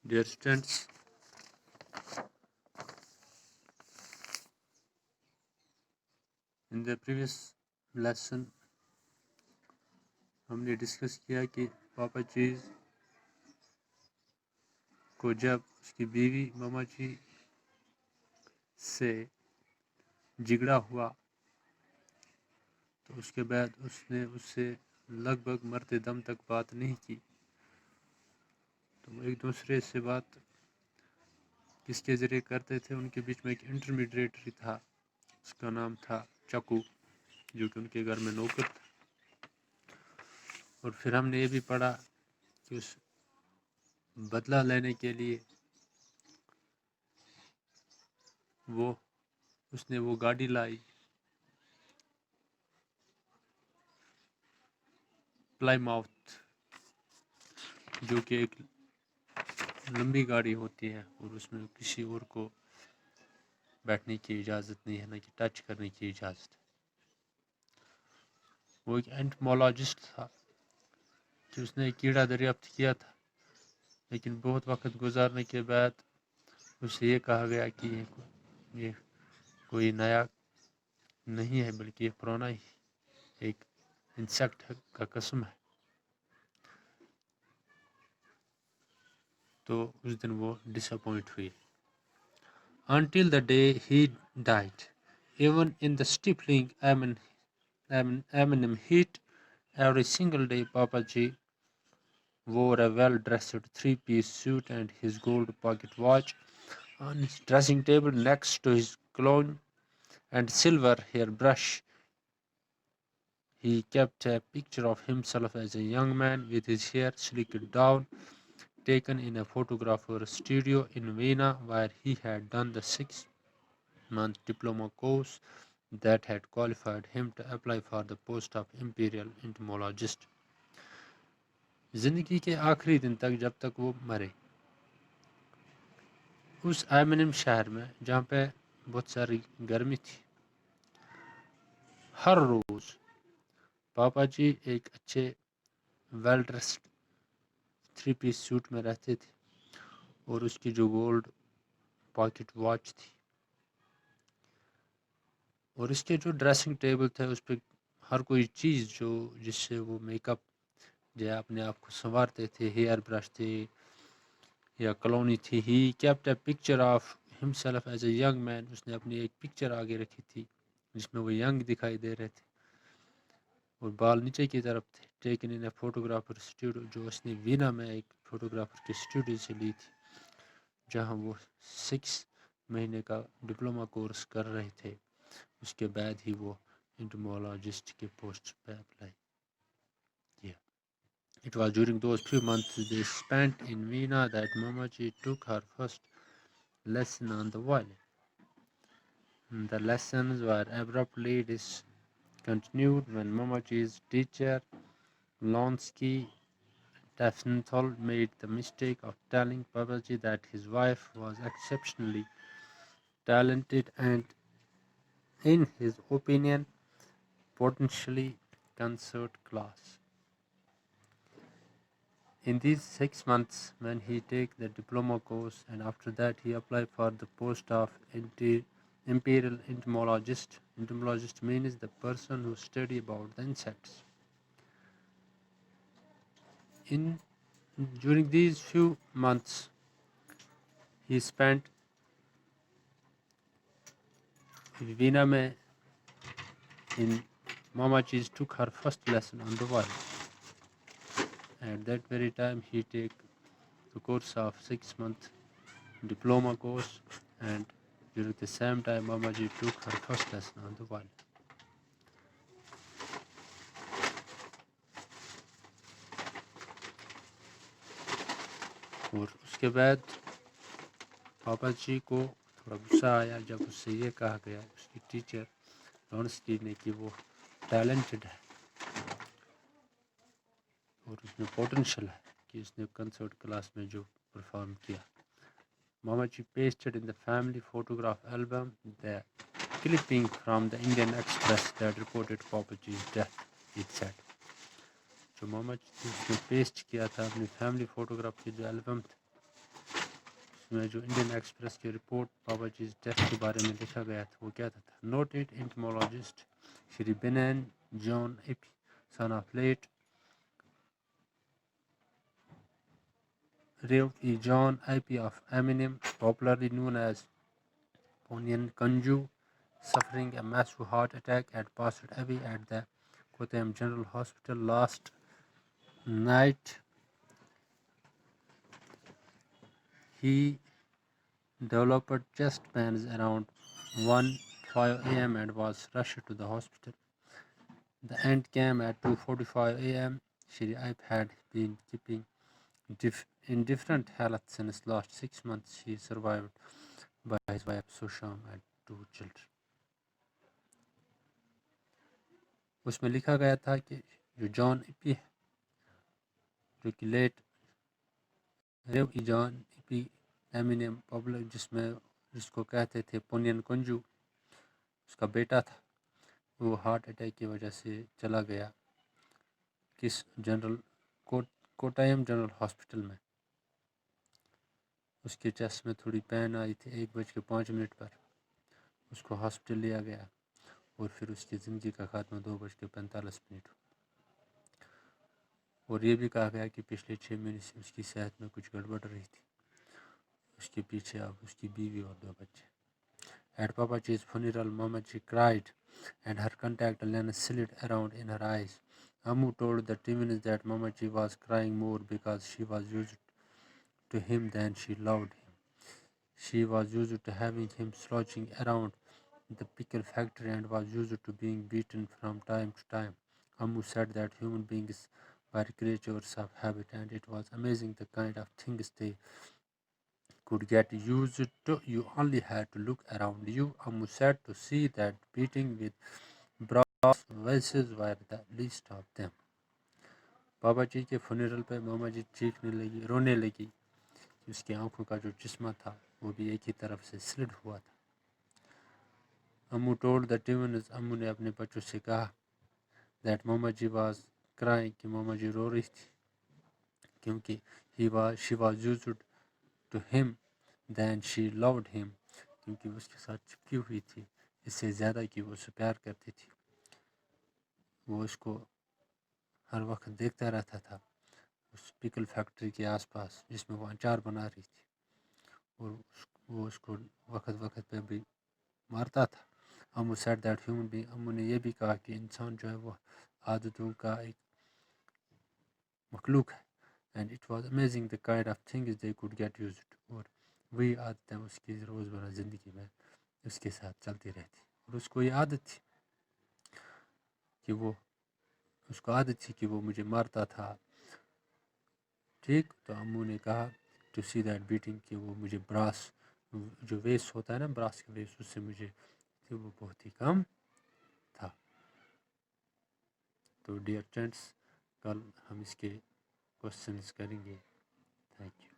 Dear students, in the previous lesson हमने discuss किया कि पापा जी को जब उसकी बीवी मामा जी से झगड़ा हुआ तो उसके बाद उसने उससे लगभग मरते दम तक बात नहीं की। तो वो एक दूसरे से बात किसके ज़रिए करते थे, उनके बीच में एक इंटरमीडिएटरी था, उसका नाम था चक्कू, जो कि उनके घर में नौकर था। और फिर हमने ये भी पढ़ा कि उस बदला लेने के लिए उसने वो गाड़ी लाई, प्लाईमाउथ, जो कि एक लंबी गाड़ी होती है और उसमें किसी और को बैठने की इजाज़त नहीं है, ना कि टच करने की इजाज़त। वो एक एंटमोलॉजिस्ट था कि उसने कीड़ा दरियाफ्त किया था, लेकिन बहुत वक्त गुजारने के बाद उसे ये कहा गया कि ये कोई नया नहीं है, बल्कि ये पुराना ही एक इंसेक्ट का किस्म है। तो उस दिन वो डिसअपॉइंट हुई। Until the day he died, even in the stifling Eminem heat, every single day Papaji wore a well-dressed three-piece suit and his gold pocket watch on his dressing table next to his cologne and silver hairbrush. He kept a picture of himself as a young man with his hair slicked down, taken in a photographer's studio in Vienna, where he had done the 6-month diploma course that had qualified him to apply for the post of imperial entomologist. जिंदगी के आखिरी दिन तक, जब तक वो मरे, उस आयमनिम शहर में जहाँ पे बहुत सारी गर्मी थी, हर रोज़ पापा जी एक अच्छे well dressed three piece suit में रहते थे और उसकी जो गोल्ड पॉकेट वॉच थी और इसके जो ड्रेसिंग टेबल थे उस पर हर कोई चीज़ जो जिससे वो मेकअप जो अपने आप को संवारते थे, हेयर ब्रश थे या कॉलोनी थी। He kept a picture of himself as a young man, उसने अपनी एक पिक्चर आगे रखी थी जिसमें वो यंग दिखाई दे रहे थे और बाल नीचे की तरफ थे। Taken in A photographer studio, जो उसने वीना में एक फोटोग्राफर के स्टूडियो से ली थी, जहां वो 6 महीने का डिप्लोमा कोर्स कर रहे थे। उसके बाद ही वो एंटोमोलॉजिस्ट के पोस्ट पे अप्लाई किया। It was during those few months they spent in Vienna that Mamaji took her first lesson on the violin. The lessons were abruptly discontinued when Mamaji's teacher, Lonsky Tafnthal, made the mistake of telling Babaji that his wife was exceptionally talented and, in his opinion, potentially concert class. In these 6 months, when he take the diploma course and after that he apply for the post of imperial entomologist. Entomologist means the person who study about the insects. During these few months, he spent Vienna में in Mamaji took her first lesson on the violin. At that very time, he take the course of 6-month diploma course, and during the same time, Mamaji took her first lesson on the violin. और उसके बाद पापा जी को थोड़ा गुस्सा आया जब उससे ये कहा गया उसकी टीचर लॉन्स्की ने कि वो टैलेंटेड है और उसमें पोटेंशियल है कि उसने कंसर्ट क्लास में जो परफॉर्म किया। Mamaji pasted in the family photograph album the clipping from the Indian Express that reported Papaji's death, it said. जो मामा जी उसने पेस्ट किया था अपनी फैमिली फोटोग्राफ की जो एल्बम थी उसमें जो इंडियन एक्सप्रेस की रिपोर्ट बाबा जी डेथ के बारे में लिखा गया था वो क्या था, noted entomologist Shri Benan John AP son of late Rev. E. John I.P. of Eminem, popularly known as Ponyan Kunju, suffering a massive heart attack, had passed away at the Kottayam General Hospital last night. He developed chest pains around 1:05 a.m. and was rushed to the hospital. The end came at 2:45 a.m. Shri Aip had been keeping in different health since last 6 months. He survived by his wife Susham and 2 children. उसमें लिखा गया था कि जो John EP है, जो कि late रेव ई John EP Eminem popular जिसको कहते थे पोनियन कुंजू, उसका बेटा था, वो हार्ट अटैक की वजह से चला गया किस कोटायम जनरल हॉस्पिटल में। उसके चेस्ट में थोड़ी पेन आई थी, 1:05 पर उसको हॉस्पिटल लिया गया और फिर उसकी ज़िंदगी का खात्मा 2:45 और ये भी कहा गया कि पिछले 6 महीने से उसकी सेहत में कुछ गड़बड़ रही थी। उसके पीछे अब उसकी बीवी और 2 बच्चे। At Papaji's funeral, Mamaji cried and her contact lens slid around in her eyes. Ammu told the twins that Mamaji was crying more because she was used to him than she loved him. She was used to having him slouching around the pickle factory and was used to being beaten from time to time. Ammu said that human beings were creatures of habit and it was amazing the kind of things they could get used to. You only had to look around you. Ammu said to see that beating with brass vases were the least of them. बाबा जी के funeral पे मामा जी चीखने लगी, रोने लगी कि उसकी आंखों का जो चश्मा था वो भी एक ही तरफ से स्लिड हुआ था। Ammu told the twins, अम्मू ने अपने बच्चों से कहा that mama ji was crying, कि मामा जी रो रही थी क्योंकि she was used to him than she loved him, क्योंकि उसके साथ चिपकी हुई थी इससे ज़्यादा कि वो उसे प्यार करती थी। वो उसको हर वक्त देखता रहता था उस पिकल फैक्ट्री के आसपास जिसमें वो अचार बना रही थी और वो उसको वक्त वक्त पे भी मारता था। अम्मू सेड दैट ह्यूमन बीइंग, अम्मू ने ये भी कहा कि इंसान जो है वो आदतों का एक मखलूक है। And it was amazing the kind of things they could get used, और वही आदतें उसकी रोज़मर्रा ज़िंदगी में उसके साथ चलती रहती और उसको ये आदत थी कि वो मुझे मारता था। ठीक, तो अम्मू ने कहा टू सी दैट बीटिंग, कि वो मुझे ब्रास जो वेस्ट होता है ना, ब्रास के वेस्ट, उससे मुझे कि वो बहुत ही कम था। तो डियर फ्रेंड्स, कल हम इसके क्वेश्चंस करेंगे। Thank you.